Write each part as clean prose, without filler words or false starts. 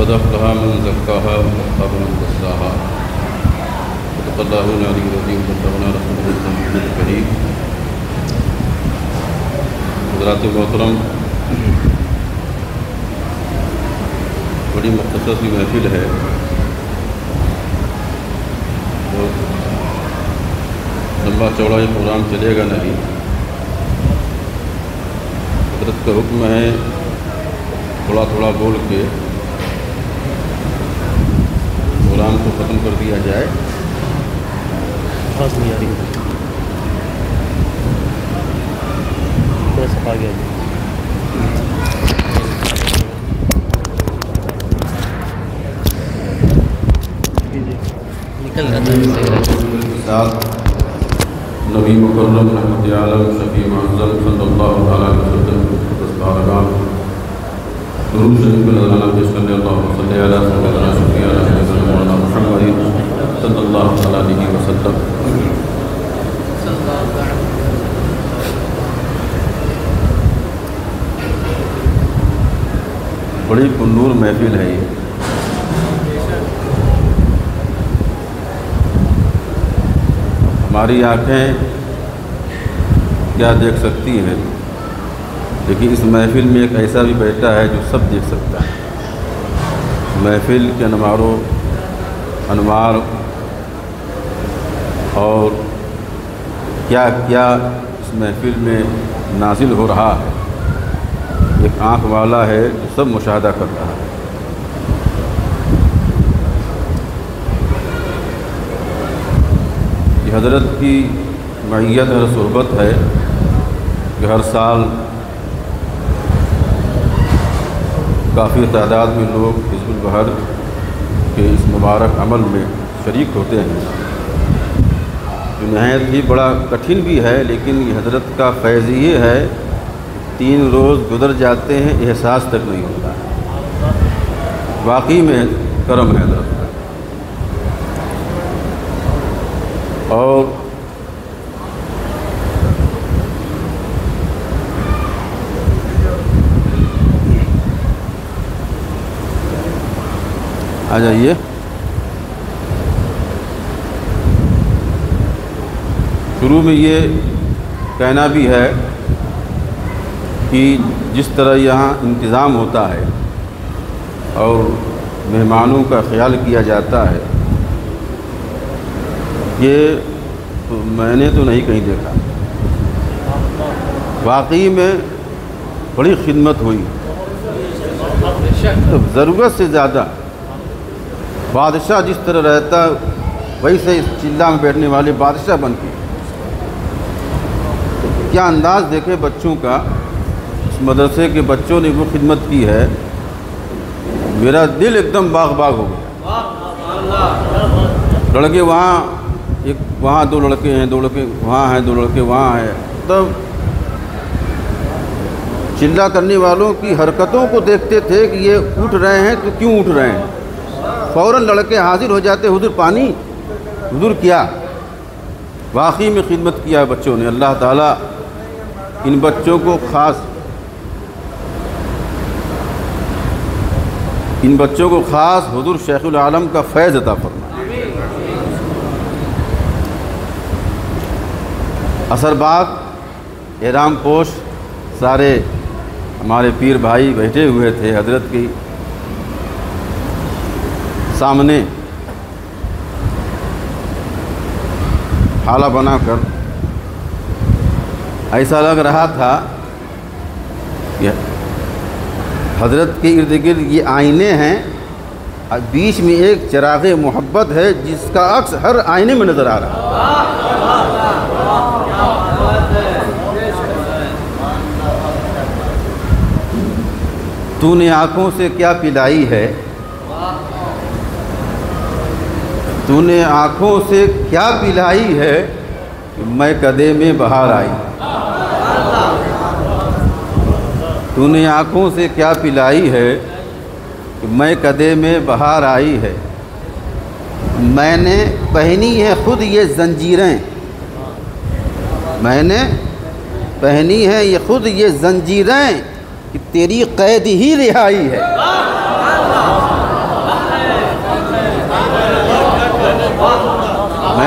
قد أفلح من زكاها وقد خاب من دساها صدق الله العلي العظيم وبلغنا رسوله النبي الكريم. حضرات محترم، بڑی مختصر سی محفل ہے تو لمبا چوڑا یہ پروگرام چلے گا نہیں. حضرت کا حکم ہے تھوڑا تھوڑا بول کے پروگرام کو ختم کر دیا جائے. نہیں آ رہی تھوڑا سا آ گیا نکل رہا تھا. نبی مکرم رحمت عالم شفیع معظم صلی اللہ علیہ وسلم دستارگان درود شریف کا نذرانہ پیش کرنے اللہم صلی علی سیدنا شفیع مولانا محمد صلی اللہ علیہ وسلم. بڑی پرنور محفل ہے یہ. ہماری آنکھیں کیا دیکھ سکتی ہیں، لیکن اس محفل میں ایک ایسا بھی بیٹھا ہے جو سب دیکھ سکتا ہے. محفل کے انوار اور کیا کیا اس محفل میں نازل ہو رہا ہے، ایک آنکھ والا ہے جو سب مشاہدہ کر رہا ہے. یہ حضرت کی معیت اور صحبت ہے کہ ہر سال کافی تعداد میں لوگ حزب البحر کے اس مبارک عمل میں شریک ہوتے ہیں، جو نہایت ہی بڑا کٹھن بھی ہے. لیکن یہ حضرت کا فیض یہ ہے 3 روز گزر جاتے ہیں احساس تک نہیں ہوتا ہے. واقعی میں کرم ہے حضرت کا. اور آ جائیے. شروع میں یہ کہنا بھی ہے کہ جس طرح یہاں انتظام ہوتا ہے اور مہمانوں کا خیال کیا جاتا ہے، یہ میں نے تو نہیں کہیں دیکھا. واقعی میں بڑی خدمت ہوئی، ضرورت سے زیادہ. بادشاہ جس طرح رہتا ویسے اس چلہ میں بیٹھنے والے بادشاہ بن کے. کیا انداز دیکھے بچوں کا. اس مدرسے کے بچوں نے وہ خدمت کی ہے، میرا دل ایک دم باغ باغ ہو گیا. لڑکے وہاں 2 لڑکے ہیں، 2 لڑکے وہاں ہیں، 2 لڑکے وہاں ہیں. تب چلہ کرنے والوں کی حرکتوں کو دیکھتے تھے کہ یہ اٹھ رہے ہیں تو کیوں اٹھ رہے ہیں. فوراً لڑکے حاضر ہو جاتے، حضور پانی. حضور کیا واقعی میں خدمت کیا ہے بچوں نے. اللہ تعالیٰ ان بچوں کو خاص حضور شیخ العالم کا فیض عطا فرمائے. اثر باغ احرام پوش سارے ہمارے پیر بھائی بیٹھے ہوئے تھے حضرت کی سامنے حالہ بنا کر. ایسا لگ رہا تھا کہ حضرت کے ارد گرد یہ آئینے ہیں، بیچ میں ایک چراغ محبت ہے جس کا عکس ہر آئینے میں نظر آ رہا ہے. تو نے آنکھوں سے کیا پلائی ہے، تو نے آنکھوں سے کیا پلائی ہے کہ میں کدے میں بہار آئی. تو نے آنکھوں سے کیا پلائی ہے کہ میں کدے میں بہار آئی ہے. میں نے پہنی ہے خود یہ زنجیریں، میں نے پہنی ہے یہ خود یہ زنجیریں کہ تیری قید ہی رہائی ہے.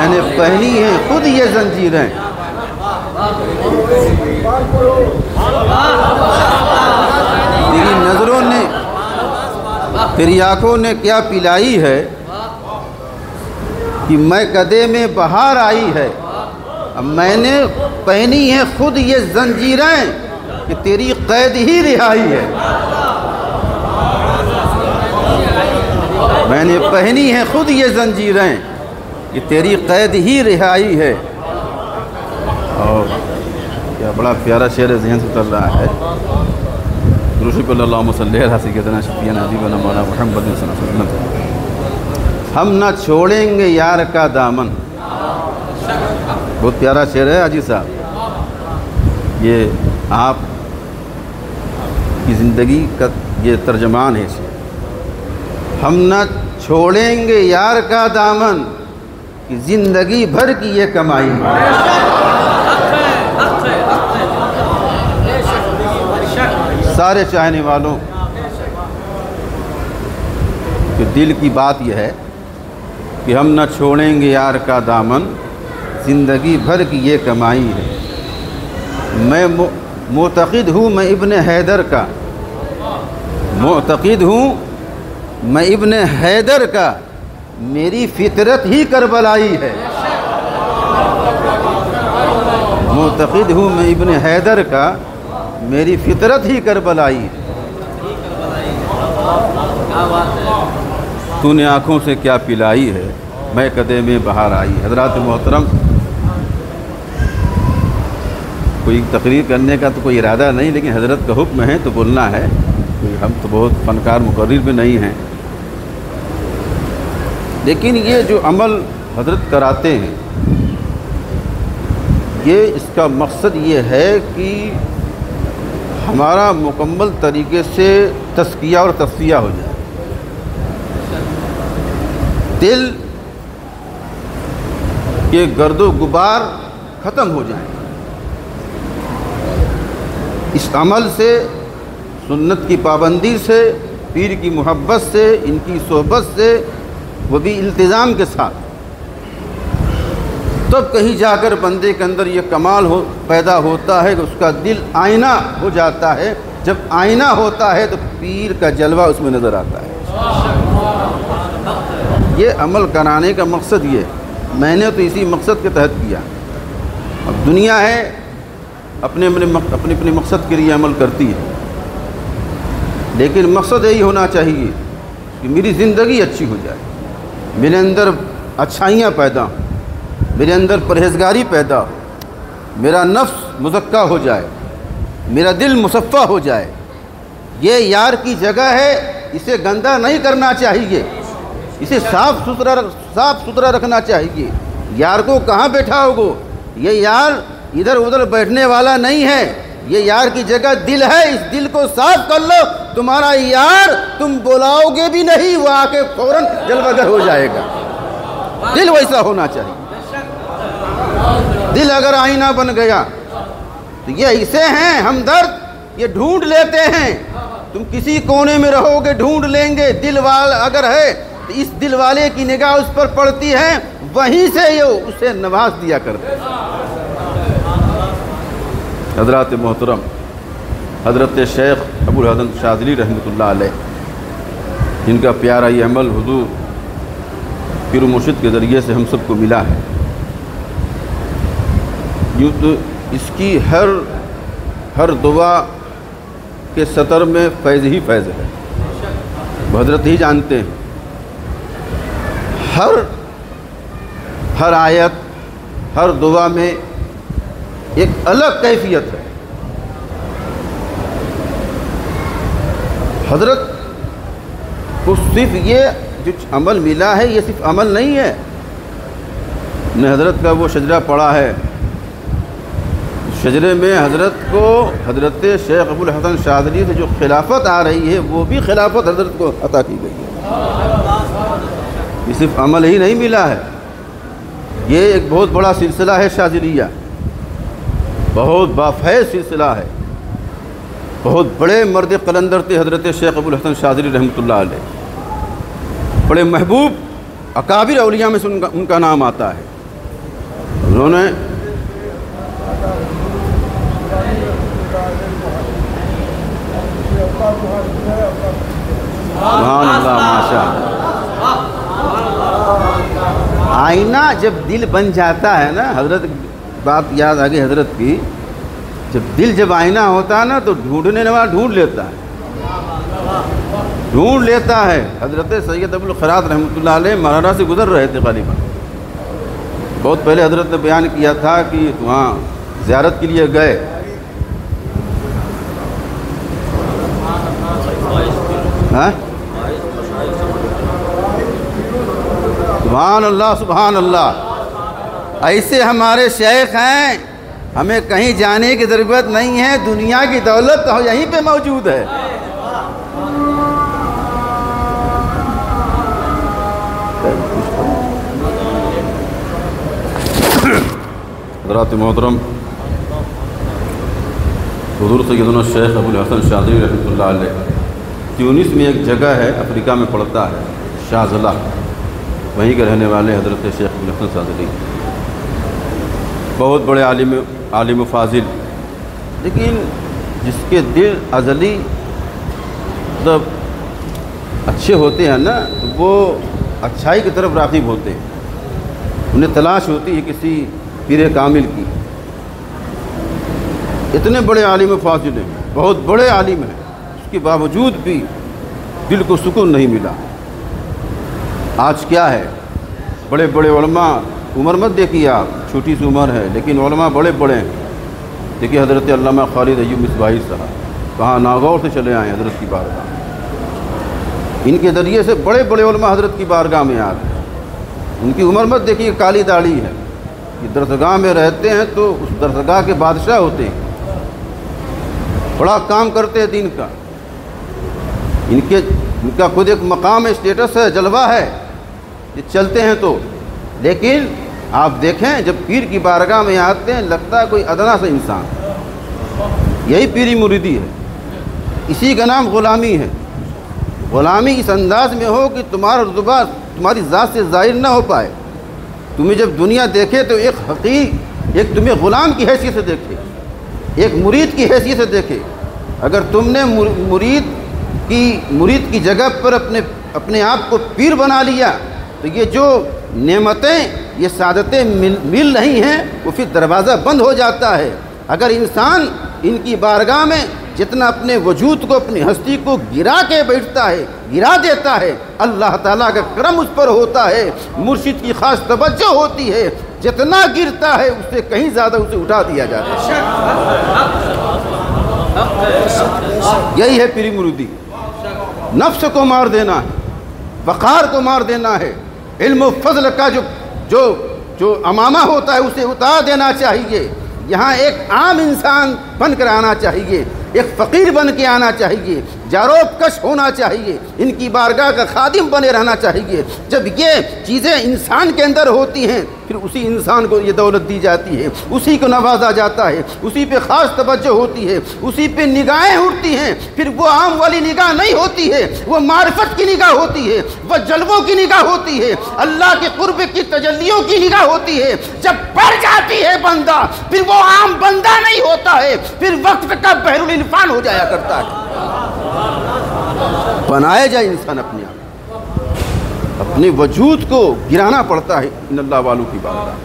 میں نے پہنی ہیں خود یہ زنجیریں، تیری نظروں نے تیری آنکھوں نے کیا پلائی ہے کہ میں کدے میں بہار آئی ہے، اب میں نے پہنی ہے خود یہ زنجیریں کہ تیری قید ہی رہائی ہے، میں نے پہنی ہے خود یہ زنجیریں کہ تیری قید ہی رہائی ہے۔ اور کیا بڑا پیارا شعر ذہن سے چل رہا ہے، رسول اللہ اللہم صلی علی سیدنا شفیعنا حبیبنا مولانا محمد صلی اللہ علیہ وسلم، ہم نہ چھوڑیں گے یار کا دامن۔ بہت پیارا شعر ہے حاجی صاحب، یہ آپ کی زندگی کا یہ ترجمان ہے شعر۔ ہم نہ چھوڑیں گے یار کا دامن کہ زندگی بھر کی یہ کمائی ہے۔ سارے چاہنے والوں کے دل کی بات یہ ہے کہ ہم نہ چھوڑیں گے یار کا دامن، زندگی بھر کی یہ کمائی ہے۔ میں معتقد ہوں میں ابن حیدر کا، معتقد ہوں میں ابن حیدر کا، میری فطرت ہی کربلائی ہے۔ معتقد ہوں میں ابن حیدر کا، میری فطرت ہی کربلائی ہے۔ تو نے آنکھوں سے کیا پلائی ہے، میں کدے میں بہار آئی۔ حضرات محترم، کوئی تقریر کرنے کا تو کوئی ارادہ نہیں، لیکن حضرت کا حکم ہے تو بولنا ہے، ہم تو بہت فنکار مقرر بھی نہیں ہیں، لیکن یہ جو عمل حضرت کراتے ہیں یہ اس کا مقصد یہ ہے کہ ہمارا مکمل طریقے سے تزکیہ اور تصفیہ ہو جائے، دل کے گرد و غبار ختم ہو جائیں۔ اس عمل سے، سنت کی پابندی سے، پیر کی محبت سے، ان کی صحبت سے، وہ بھی التزام کے ساتھ، تب کہیں جا کر بندے کے اندر یہ کمال پیدا ہوتا ہے کہ اس کا دل آئینہ ہو جاتا ہے۔ جب آئینہ ہوتا ہے تو پیر کا جلوہ اس میں نظر آتا ہے۔ یہ عمل کرانے کا مقصد یہ ہے، میں نے تو اسی مقصد کے تحت کیا۔ اب دنیا ہے اپنے اپنے مقصد کے لیے عمل کرتی ہے، لیکن مقصد یہی ہونا چاہیے کہ میری زندگی اچھی ہو جائے، میرے اندر اچھائیاں پیدا ہوں، میرے اندر پرہیزگاری پیدا ہو، میرا نفس مزکہ ہو جائے، میرا دل مصفہ ہو جائے۔ یہ یار کی جگہ ہے، اسے گندہ نہیں کرنا چاہیے، اسے صاف ستھرا رکھنا چاہیے۔ یار کو کہاں بیٹھاؤ گو، یہ یار ادھر ادھر بیٹھنے والا نہیں ہے، یہ یار کی جگہ دل ہے، اس دل کو صاف کر لو، تمہارا یار تم بلاؤ گے بھی نہیں، وہ آ کے فوراً جلوہ گر ہو جائے گا۔ دل ویسا ہونا چاہیے۔ دل اگر آئینہ بن گیا تو یہ ایسے ہیں ہمدرد، یہ ڈھونڈ لیتے ہیں، تم کسی کونے میں رہو گے ڈھونڈ لیں گے۔ دل والا اگر ہے تو اس دل والے کی نگاہ اس پر پڑتی ہے، وہیں سے یہ اسے نواز دیا کرتے ہیں۔ حضرات محترم، حضرت شیخ ابوالحسن شاذلی رحمۃ اللہ علیہ، جن کا پیارا یہ عمل حضور پیر و مرشد کے ذریعے سے ہم سب کو ملا ہے، یوں تو اس کی ہر دعا کے سطر میں فیض ہی فیض ہے، وہ حضرت ہی جانتے ہیں۔ ہر آیت، ہر دعا میں ایک الگ کیفیت ہے۔ حضرت کو صرف یہ جو عمل ملا ہے یہ صرف عمل نہیں ہے، نے حضرت کا وہ شجرہ پڑھا ہے، شجرے میں حضرت کو حضرت شیخ ابوالحسن شاذلی سے جو خلافت آ رہی ہے وہ بھی خلافت حضرت کو عطا کی گئی ہے۔ یہ صرف عمل ہی نہیں ملا ہے، یہ ایک بہت بڑا سلسلہ ہے شاذلیہ، بہت بافیض سلسلہ ہے، بہت بڑے مرد قلندر تھے حضرت شیخ ابوالحسن شاذلی رحمۃ اللہ علیہ، بڑے محبوب اکابر اولیاء میں سے ان کا نام آتا ہے۔ انہوں نے سبحان اللہ ماشاء آئینہ جب دل بن جاتا ہے نا، حضرت بات یاد آ گئی حضرت کی، جب آئینہ ہوتا ہے نا تو ڈھونڈنے والا ڈھونڈ لیتا ہے۔ حضرت سید ابوالخیرات رحمۃ اللہ علیہ مرانا سے گزر رہے تھے غالباً، بہت پہلے حضرت نے بیان کیا تھا کہ وہاں زیارت کے لیے گئے، سبحان اللہ سبحان اللہ، ایسے ہمارے شیخ ہیں، ہمیں کہیں جانے کی ضرورت نہیں ہے، دنیا کی دولت تو یہیں پہ موجود ہے۔ حضرات محترم، حضور سیدنا الشیخ ابوالحسن شاذلی رحمۃ اللہ علیہ تیونس میں ایک جگہ ہے، افریقہ میں پڑتا ہے، شاذلہ، وہیں کے رہنے والے حضرت شیخ ابوالحسن شاذلی، بہت بڑے عالم و فاضل، لیکن جس کے دل ازلی مطلب اچھے ہوتے ہیں نا، تو وہ اچھائی کی طرف راغب ہوتے ہیں، انہیں تلاش ہوتی ہے کسی پیر کامل کی۔ اتنے بڑے عالم و فاضل ہیں، بہت بڑے عالم ہیں، اس کے باوجود بھی دل کو سکون نہیں ملا۔ آج کیا ہے، بڑے بڑے علماء، عمر مت دیکھیے آپ، چھوٹی سی عمر ہے لیکن علماء بڑے بڑے ہیں۔ دیکھیے حضرت علامہ خالد ایوب مصباحی صاحب کہاں ناگور سے چلے آئے حضرت کی بارگاہ، ان کے ذریعے سے بڑے بڑے علماء حضرت کی بارگاہ میں آتے ہیں۔ ان کی عمر مت دیکھیے، کالی داڑھی ہے، یہ درسگاہ میں رہتے ہیں تو اس درسگاہ کے بادشاہ ہوتے ہیں، بڑا کام کرتے ہیں دین کا، ان کا خود ایک مقام ہے، اسٹیٹس ہے، جلوہ ہے، یہ چلتے ہیں تو۔ لیکن آپ دیکھیں جب پیر کی بارگاہ میں آتے ہیں لگتا ہے کوئی ادنا سا انسان۔ یہی پیری مریدی ہے، اسی کا نام غلامی ہے۔ غلامی اس انداز میں ہو کہ تمہارا رتبہ تمہاری ذات سے ظاہر نہ ہو پائے، تمہیں جب دنیا دیکھے تو ایک حقیق، ایک تمہیں غلام کی حیثیت سے دیکھے، ایک مرید کی حیثیت سے دیکھے۔ اگر تم نے مرید کی جگہ پر اپنے آپ کو پیر بنا لیا تو یہ جو نعمتیں، یہ سعادتیں مل رہی ہیں، وہ پھر دروازہ بند ہو جاتا ہے۔ اگر انسان ان کی بارگاہ میں جتنا اپنے وجود کو، اپنی ہستی کو گرا کے بیٹھتا ہے، گرا دیتا ہے، اللہ تعالیٰ کا کرم اس پر ہوتا ہے، مرشد کی خاص توجہ ہوتی ہے، جتنا گرتا ہے اس سے کہیں زیادہ اسے اٹھا دیا جاتا ہے۔ یہی ہے پیری مریدی، نفس کو مار دینا ہے، وقار کو مار دینا ہے، علم و فضل کا جو امامہ ہوتا ہے اسے اتار دینا چاہیے۔ یہاں ایک عام انسان بن کر آنا چاہیے، ایک فقیر بن کے آنا چاہیے، جاروب کش ہونا چاہیے، ان کی بارگاہ کا خادم بنے رہنا چاہیے۔ جب یہ چیزیں انسان کے اندر ہوتی ہیں پھر اسی انسان کو یہ دولت دی جاتی ہے، اسی کو نوازا جاتا ہے، اسی پہ خاص توجہ ہوتی ہے، اسی پہ نگاہیں اٹھتی ہیں۔ پھر وہ عام والی نگاہ نہیں ہوتی ہے، وہ معرفت کی نگاہ ہوتی ہے، وہ جلووں کی نگاہ ہوتی ہے، اللہ کے قرب کی تجلیوں کی نگاہ ہوتی ہے۔ جب بڑھ جاتی ہے بندہ پھر وہ عام بندہ نہیں ہوتا ہے، پھر وقت کا بحر العرفان ہو جایا کرتا ہے۔ بنائے جائے انسان اپنے آپ، اپنے وجود کو گرانا پڑتا ہے ان اللہ والوں کی بارگاہ۔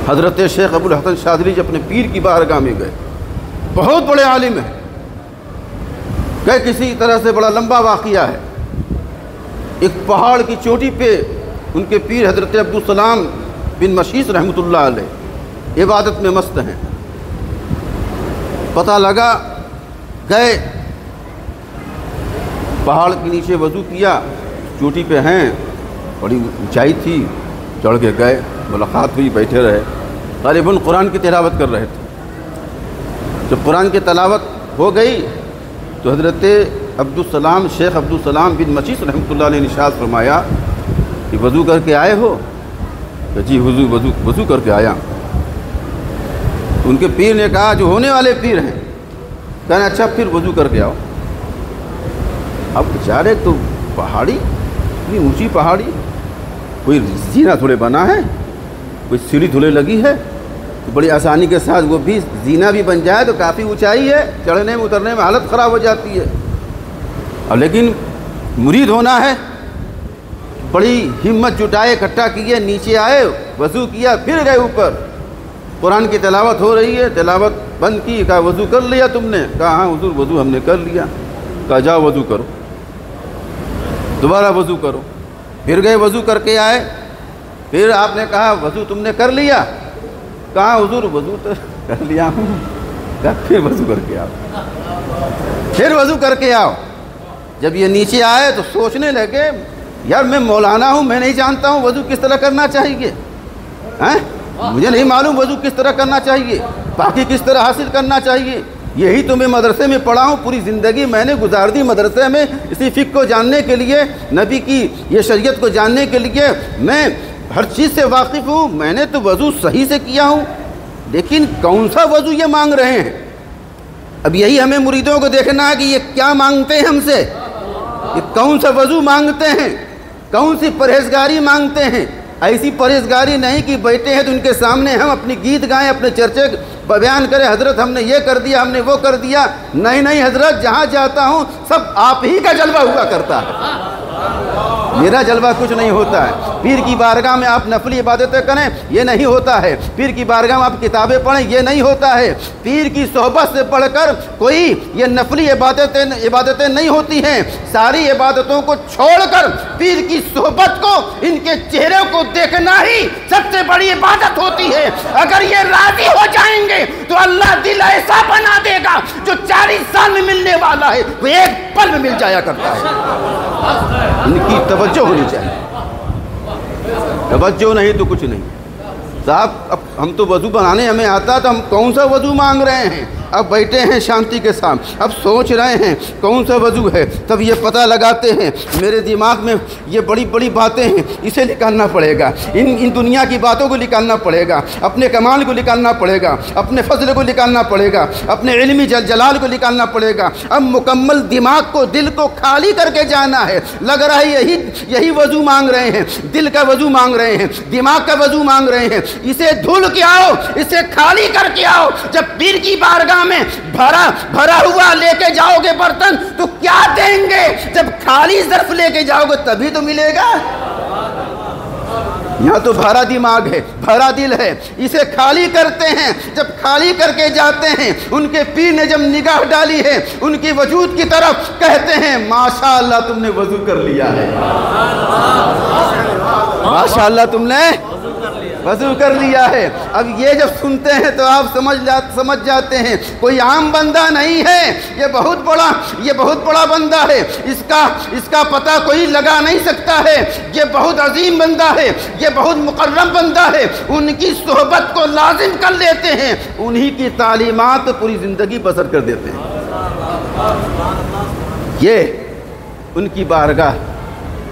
حضرت شیخ ابوالحسن شاذلی جب اپنے پیر کی بارگاہ میں گئے، بہت بڑے عالم ہیں، کہ کسی طرح سے بڑا لمبا واقعہ ہے۔ ایک پہاڑ کی چوٹی پہ ان کے پیر حضرت عبدالسلام بن مشیس رحمۃ اللہ علیہ عبادت میں مست ہیں۔ پتہ لگا، گئے پہاڑ کے نیچے وضو کیا، چوٹی پہ ہیں، بڑی اونچائی تھی، چڑھ کے گئے، ملاقات ہوئی، بیٹھے رہے، غالباً قرآن کی تلاوت کر رہے تھے۔ جب قرآن کی تلاوت ہو گئی تو حضرت شیخ عبدالسلام بن مشیس رحمۃ اللہ علیہ نے ارشاد فرمایا کہ وضو کر کے آئے ہو؟ کہ جی حضور وضو کر کے آیا۔ ان کے پیر نے کہا، جو ہونے والے پیر ہیں، کہنا اچھا پھر وضو کر کے آؤ۔ اب بیچارے تو پہاڑی، اتنی اونچی پہاڑی، کوئی زینہ تھوڑے بنا ہے، کوئی سیڑھی دھلے لگی ہے تو بڑی آسانی کے ساتھ وہ بھی زینہ بھی بن جائے تو کافی اونچائی ہے، چڑھنے میں اترنے میں حالت خراب ہو جاتی ہے۔ اور لیکن مرید ہونا ہے، بڑی ہمت جٹائے، اکٹھا کیے، نیچے آئے، وضو کیا، پھر گئے اوپر۔ قرآن کی تلاوت ہو رہی ہے، تلاوت بند کی، کہا وضو کر لیا تم نے؟ کہا ہاں حضور وضو ہم نے کر لیا۔ کہا جاؤ وضو کرو، دوبارہ وضو کرو۔ پھر گئے وضو کر کے آئے، پھر آپ نے کہا وضو تم نے کر لیا؟ کہا حضور وضو تو کر لیا ہوں۔ کہا پھر وضو کر کے آؤ، پھر وضو کر کے آؤ۔ جب یہ نیچے آئے تو سوچنے لگے یار میں مولانا ہوں، میں نہیں جانتا ہوں وضو کس طرح کرنا چاہیے، مجھے نہیں معلوم وضو کس طرح کرنا چاہیے، باقی کس طرح حاصل کرنا چاہیے۔ یہی تو میں مدرسے میں پڑھا ہوں، پوری زندگی میں نے گزار دی مدرسے میں، اسی فقہ کو جاننے کے لیے، نبی کی یہ شریعت کو جاننے کے لیے میں ہر چیز سے واقف ہوں، میں نے تو وضو صحیح سے کیا ہوں، لیکن کون سا وضو یہ مانگ رہے ہیں؟ اب یہی ہمیں مریدوں کو دیکھنا ہے کہ یہ کیا مانگتے ہیں ہم سے، یہ کون سا وضو مانگتے ہیں، کون سی پرہیزگاری مانگتے ہیں۔ ایسی پرہیزگاری نہیں کہ بیٹھے ہیں تو ان کے سامنے ہم اپنی گیت گائیں، اپنے چرچے بیان کریں، حضرت ہم نے یہ کر دیا، ہم نے وہ کر دیا۔ نہیں نہیں حضرت، جہاں جاتا ہوں سب آپ ہی کا جلوہ ہوا کرتا ہے، میرا جلوہ کچھ نہیں ہوتا ہے۔ پیر کی بارگاہ میں آپ نفلی عبادتیں کریں، یہ نہیں ہوتا ہے۔ پیر کی بارگاہ میں آپ کتابیں پڑھیں، یہ نہیں ہوتا ہے۔ پیر کی صحبت سے پڑھ کر کوئی یہ نفلی عبادتیں نہیں ہوتی ہیں۔ ساری عبادتوں کو چھوڑ کر پیر کی صحبت کو، ان کے چہرے کو دیکھنا ہی سب سے بڑی عبادت ہوتی ہے۔ اگر یہ راضی ہو جائیں گے تو اللہ دل ایسا بنا دے گا جو 40 سال میں ملنے والا ہے وہ ایک پل میں مل جایا کرتا ہے۔ ان کی توجہ ہونی چاہیے، توجہ نہیں تو کچھ نہیں۔ صاحب اب ہم تو وضو بنانے ہمیں آتا تو ہم کون سا وضو مانگ رہے ہیں؟ اب بیٹھے ہیں شانتی کے ساتھ، اب سوچ رہے ہیں کون سا وضو ہے، تب یہ پتہ لگاتے ہیں میرے دماغ میں یہ بڑی بڑی باتیں ہیں، اسے نکالنا پڑے گا، ان دنیا کی باتوں کو نکالنا پڑے گا، اپنے کمال کو نکالنا پڑے گا، اپنے فضل کو نکالنا پڑے گا، اپنے علمی جلال کو نکالنا پڑے گا۔ اب مکمل دماغ کو، دل کو خالی کر کے جانا ہے۔ لگ رہا ہے یہی وضو مانگ رہے ہیں، دل کا وضو مانگ رہے ہیں، دماغ کا وضو مانگ رہے ہیں۔ اسے دھل کے آؤ، اسے خالی کر کے آؤ۔ جب پیر کی بارگاہ میں بھرا ہوا لے کے جاؤ گے برتن تو کیا دیں گے؟ جب خالی ظرف لے کے جاؤ گے تبھی تو ملے گا۔ یہاں تو بھرا دماغ ہے، بھرا دل ہے، اسے خالی کرتے ہیں۔ جب خالی کر کے جاتے ہیں، ان کے پیر نے جب نگاہ ڈالی ہے ان کی وجود کی طرف، کہتے ہیں ماشاءاللہ تم نے وضو کر لیا ہے، ماشاءاللہ تم نے وضو کر لیا ہے۔ اب یہ جب سنتے ہیں تو آپ سمجھ جاتے ہیں کوئی عام بندہ نہیں ہے، یہ بہت بڑا بندہ ہے، اس کا پتہ کوئی لگا نہیں سکتا ہے، یہ بہت عظیم بندہ ہے، یہ بہت مکرم بندہ ہے۔ ان کی صحبت کو لازم کر لیتے ہیں، انہی کی تعلیمات پوری زندگی بسر کر دیتے ہیں۔ یہ ان کی بارگاہ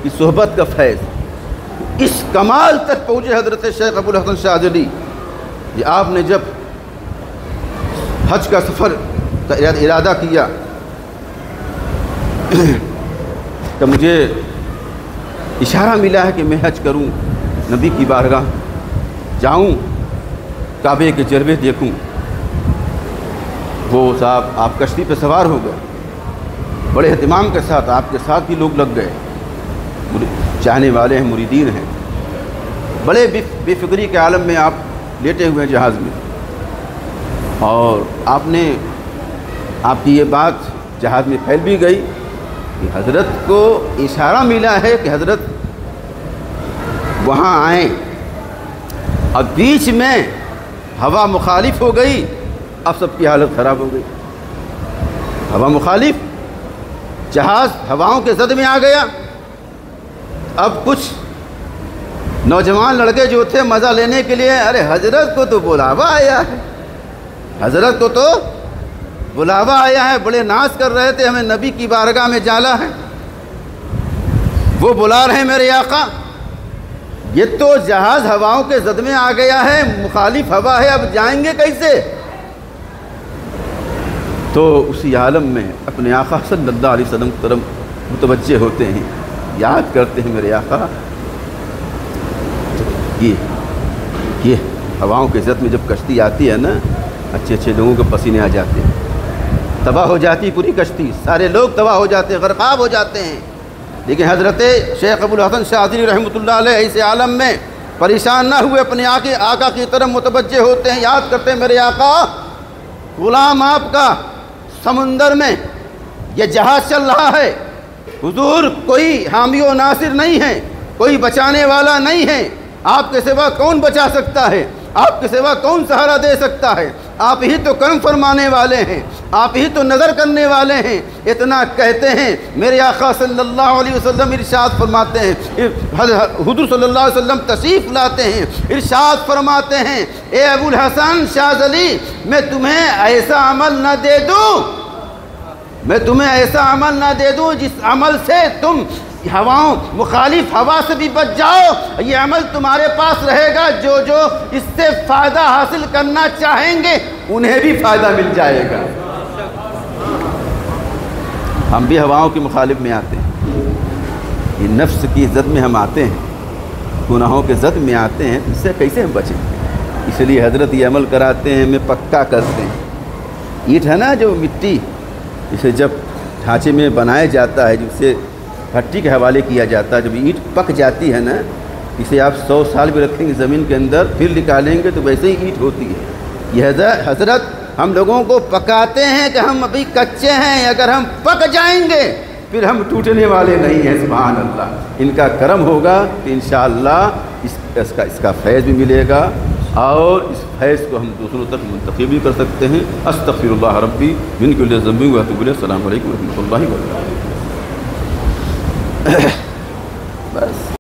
کی صحبت کا فیض، اس کمال تک پہنچے حضرت شیخ ابوالحسن شاذلی۔ یہ آپ نے جب حج کا سفر کا ارادہ کیا تو مجھے اشارہ ملا ہے کہ میں حج کروں، نبی کی بارگاہ جاؤں، کعبے کے جربے دیکھوں۔ وہ صاحب آپ کشتی پہ سوار ہو گئے، بڑے اہتمام کے ساتھ، آپ کے ساتھ بھی لوگ لگ گئے، چاہنے والے ہیں، مریدین ہیں، بڑے بے فکری کے عالم میں آپ لیٹے ہوئے ہیں جہاز میں، اور آپ کی یہ بات جہاز میں پھیل بھی گئی کہ حضرت کو اشارہ ملا ہے کہ حضرت وہاں آئیں۔ اب بیچ میں ہوا مخالف ہو گئی، اب سب کی حالت خراب ہو گئی۔ ہوا مخالف، جہاز ہواؤں کے زد میں آ گیا۔ اب کچھ نوجوان لڑکے جو تھے مزہ لینے کے لیے، ارے حضرت کو تو بلاوا آیا ہے، حضرت کو تو بلاوا آیا ہے، بڑے ناز کر رہے تھے، ہمیں نبی کی بارگاہ میں جانا ہے، وہ بلا رہے ہیں میرے آقا۔ یہ تو جہاز ہواؤں کے زد میں آ گیا ہے، مخالف ہوا ہے، اب جائیں گے کیسے؟ تو اسی عالم میں اپنے آقا صلی اللہ علیہ وسلم کی طرف متوجہ ہوتے ہیں، یاد کرتے ہیں میرے آقا یہ ہواؤں کی عزت میں جب کشتی آتی ہے نا، اچھے اچھے لوگوں کے پسینے آ جاتے ہیں، تباہ ہو جاتی پوری کشتی، سارے لوگ تباہ ہو جاتے ہیں، غرقاب ہو جاتے ہیں۔ لیکن حضرت شیخ ابو الحسن شاذلی رحمۃ اللہ علیہ ایسے عالم میں پریشان نہ ہوئے، اپنے آقا کی طرف متوجہ ہوتے ہیں، یاد کرتے ہیں میرے آقا غلام آپ کا سمندر میں یہ جہاز چل رہا ہے، حضور کوئی حامی و ناصر نہیں ہے، کوئی بچانے والا نہیں ہے، آپ کے سوا کون بچا سکتا ہے، آپ کے سوا کون سہارا دے سکتا ہے، آپ ہی تو کرم فرمانے والے ہیں، آپ ہی تو نظر کرنے والے ہیں۔ اتنا کہتے ہیں میرے آقا صلی اللہ علیہ وسلم ارشاد فرماتے ہیں، حضور صلی اللہ علیہ وسلم تشریف لاتے ہیں، ارشاد فرماتے ہیں اے ابو الحسن شاذلی، میں تمہیں ایسا عمل نہ دے دوں، میں تمہیں ایسا عمل نہ دے دوں جس عمل سے تم ہواؤں مخالف ہوا سے بھی بچ جاؤ، یہ عمل تمہارے پاس رہے گا، جو جو اس سے فائدہ حاصل کرنا چاہیں گے انہیں بھی فائدہ مل جائے گا۔ ہم بھی ہواؤں کی مخالف میں آتے ہیں، یہ نفس کی زد میں ہم آتے ہیں، گناہوں کے زد میں آتے ہیں، اس سے کیسے ہم بچیں؟ اس لیے حضرت یہ عمل کراتے ہیں، ہمیں پکا کرتے ہیں۔ اینٹ ہے نا جو مٹی، اسے جب ڈھانچے میں بنایا جاتا ہے، جس سے بھٹی کے حوالے کیا جاتا ہے، جب اینٹ پک جاتی ہے نا، اسے آپ 100 سال بھی رکھیں گے زمین کے اندر، پھر نکالیں گے تو ویسے ہی اینٹ ہوتی ہے۔ یہ حضرت ہم لوگوں کو پکاتے ہیں کہ ہم ابھی کچے ہیں، اگر ہم پک جائیں گے پھر ہم ٹوٹنے والے نہیں ہیں۔ سبحان اللہ، ان کا کرم ہوگا کہ انشاءاللہ اس کا فیض بھی ملے گا، اور اس فیض کو ہم دوسروں تک منتقل بھی کر سکتے ہیں۔ استغفر اللہ ربی من کل ذنب و اتوب الیہ۔ السلام علیکم و رحمۃ اللہ وبرکاتہ۔ بس